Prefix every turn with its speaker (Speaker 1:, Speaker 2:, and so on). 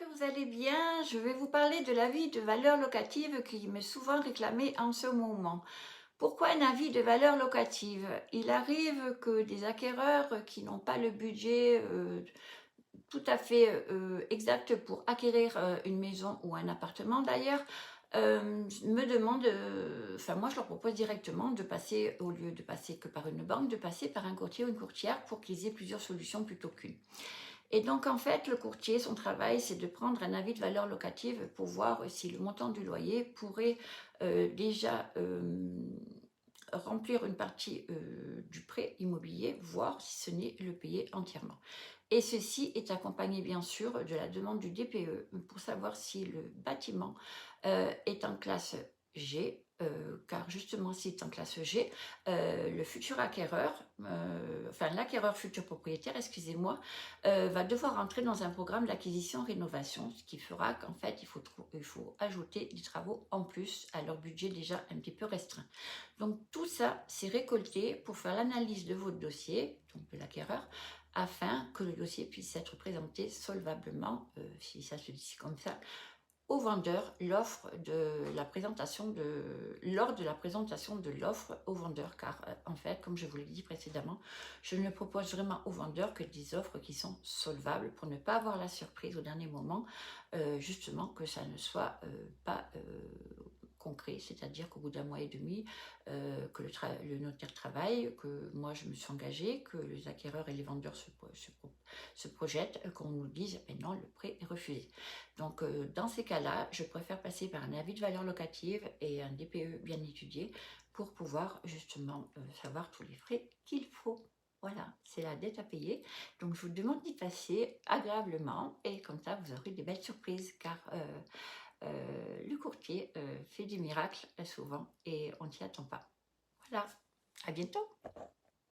Speaker 1: que vous allez bien. Je vais vous parler de l'avis de valeur locative qui m'est souvent réclamé en ce moment. Pourquoi un avis de valeur locative? Il arrive que des acquéreurs qui n'ont pas le budget tout à fait exact pour acquérir une maison ou un appartement d'ailleurs, me demandent, enfin moi je leur propose directement de passer, au lieu de passer que par une banque, de passer par un courtier ou une courtière pour qu'ils aient plusieurs solutions plutôt qu'une. Et donc, en fait, le courtier, son travail, c'est de prendre un avis de valeur locative pour voir si le montant du loyer pourrait déjà remplir une partie du prêt immobilier, voire si ce n'est le payer entièrement. Et ceci est accompagné bien sûr de la demande du DPE pour savoir si le bâtiment est en classe G, car justement s'il est en classe G, le futur acquéreur, enfin l'acquéreur futur propriétaire, excusez-moi, va devoir entrer dans un programme d'acquisition-rénovation, ce qui fera qu'en fait il faut ajouter des travaux en plus à leur budget déjà un petit peu restreint. Donc tout ça, c'est récolté pour faire l'analyse de votre dossier, donc de l'acquéreur, afin que le dossier puisse être présenté solvablement, si ça se dit comme ça, au vendeur lors de la présentation de l'offre au vendeur. Car en fait, comme je vous l'ai dit précédemment, je ne propose vraiment au vendeur que des offres qui sont solvables pour ne pas avoir la surprise au dernier moment, justement que ça ne soit pas concret, c'est-à-dire qu'au bout d'un mois et demi, que le notaire travaille, que moi je me suis engagée, que les acquéreurs et les vendeurs se projettent, qu'on nous dise mais non, le prêt est refusé. Donc dans ces cas-là, je préfère passer par un avis de valeur locative et un DPE bien étudié pour pouvoir justement savoir tous les frais qu'il faut. Voilà, c'est la dette à payer. Donc je vous demande d'y passer agréablement et comme ça vous aurez des belles surprises car le courtier fait des miracles souvent et on ne s'y attend pas. Voilà, à bientôt.